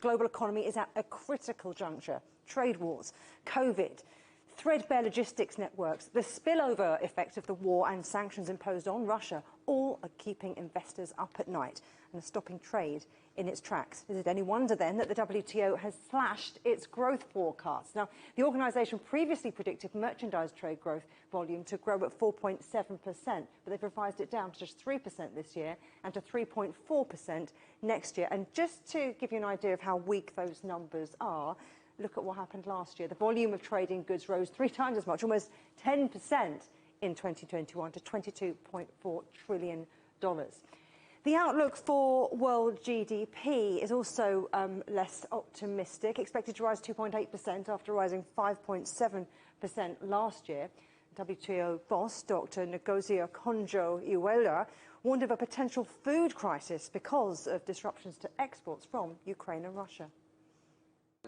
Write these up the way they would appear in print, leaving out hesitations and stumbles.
global economy is at a critical juncture. Trade wars, COVID, threadbare logistics networks, the spillover effect of the war and sanctions imposed on Russia, all are keeping investors up at night and are stopping trade in its tracks. Is it any wonder then that the WTO has slashed its growth forecasts? Now, the organisation previously predicted merchandise trade growth volume to grow at 4.7%, but they've revised it down to just 3% this year and to 3.4% next year. And just to give you an idea of how weak those numbers are, look at what happened last year. The volume of trading goods rose 3 times as much, almost 10% in 2021 to $22.4 trillion. The outlook for world GDP is also less optimistic, expected to rise 2.8% after rising 5.7% last year. WTO boss Dr. Ngozi Okonjo-Iweala warned of a potential food crisis because of disruptions to exports from Ukraine and Russia.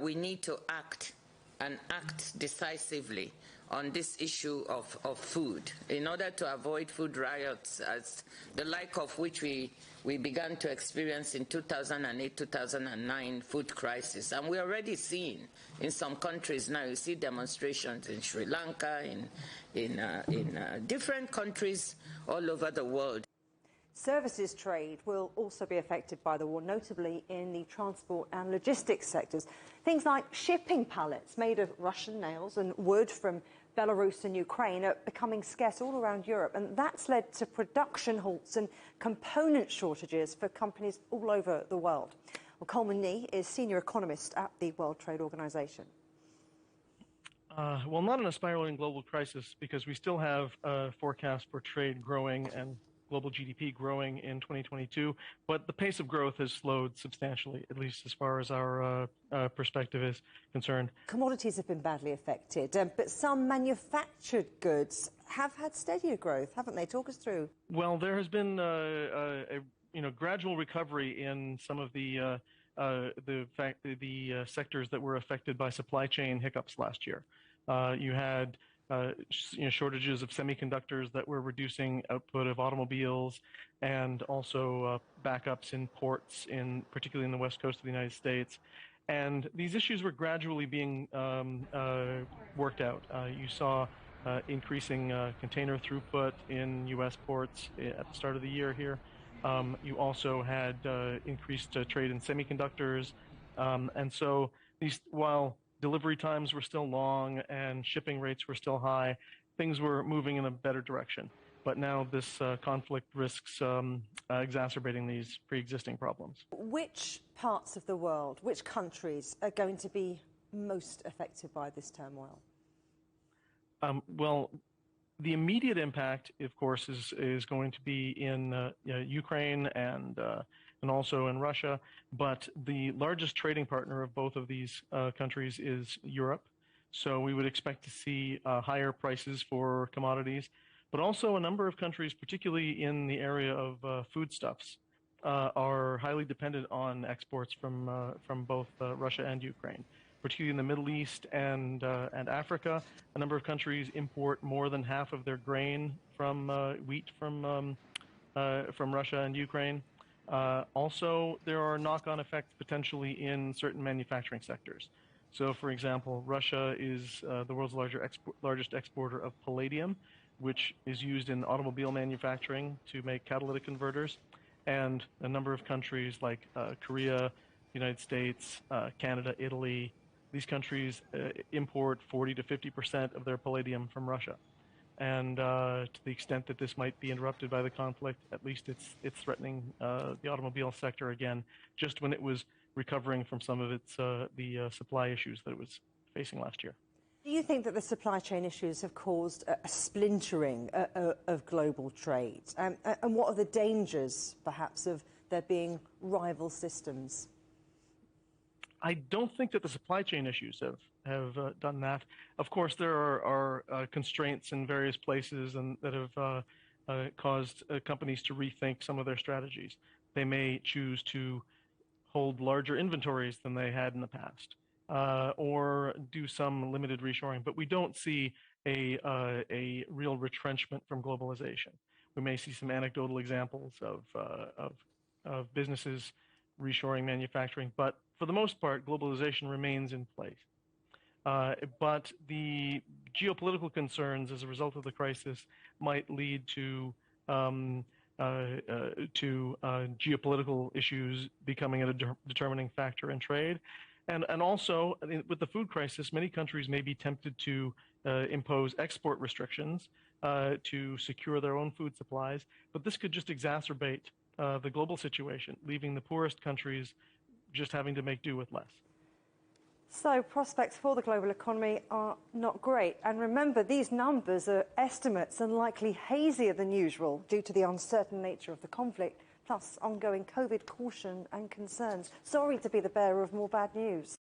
We need to act and act decisively on this issue of food in order to avoid food riots, as the like of which we began to experience in 2008-2009 food crisis. And we're already seeing in some countries now, you see demonstrations in Sri Lanka, in different countries all over the world. Services trade will also be affected by the war, notably in the transport and logistics sectors. Things like shipping pallets made of Russian nails and wood from Belarus and Ukraine are becoming scarce all around Europe, and that's led to production halts and component shortages for companies all over the world. Well, Coleman Nee is senior economist at the World Trade Organization. Well, not in a spiraling global crisis, because we still have a forecast for trade growing and global GDP growing in 2022, but the pace of growth has slowed substantially, at least as far as our perspective is concerned. Commodities have been badly affected, but some manufactured goods have had steadier growth, haven't they? Talk us through. Well, there has been a gradual recovery in some of the sectors that were affected by supply chain hiccups last year. You had shortages of semiconductors that were reducing output of automobiles, and also backups in ports, particularly in the west coast of the United States. And these issues were gradually being worked out. You saw increasing container throughput in U.S. ports at the start of the year here. You also had increased trade in semiconductors. And so while delivery times were still long and shipping rates were still high, things were moving in a better direction. But now this conflict risks exacerbating these pre-existing problems. Which parts of the world, which countries are going to be most affected by this turmoil? Well, the immediate impact, of course, is going to be in Ukraine and also in Russia. But the largest trading partner of both of these countries is Europe. So we would expect to see higher prices for commodities. But also a number of countries, particularly in the area of foodstuffs, are highly dependent on exports from both Russia and Ukraine. Particularly in the Middle East and Africa, a number of countries import more than half of their grain from wheat from Russia and Ukraine. Also, there are knock-on effects potentially in certain manufacturing sectors. So, for example, Russia is the world's largest exporter of palladium, which is used in automobile manufacturing to make catalytic converters. And a number of countries like Korea, United States, Canada, Italy, these countries import 40 to 50% of their palladium from Russia. And to the extent that this might be interrupted by the conflict, at least it's threatening the automobile sector again, just when it was recovering from some of the supply issues that it was facing last year. Do you think that the supply chain issues have caused a splintering of global trade? And what are the dangers, perhaps, of there being rival systems? I don't think that the supply chain issues have done that. Of course, there are constraints in various places and that have caused companies to rethink some of their strategies. They may choose to hold larger inventories than they had in the past, or do some limited reshoring. But we don't see a real retrenchment from globalization. We may see some anecdotal examples of businesses reshoring manufacturing. But for the most part, globalization remains in place. But the geopolitical concerns as a result of the crisis might lead to geopolitical issues becoming a determining factor in trade. And also, with the food crisis, many countries may be tempted to impose export restrictions to secure their own food supplies. But this could just exacerbate the global situation, leaving the poorest countries just having to make do with less. So prospects for the global economy are not great. And remember, these numbers are estimates and likely hazier than usual due to the uncertain nature of the conflict, plus ongoing COVID caution and concerns. Sorry to be the bearer of more bad news.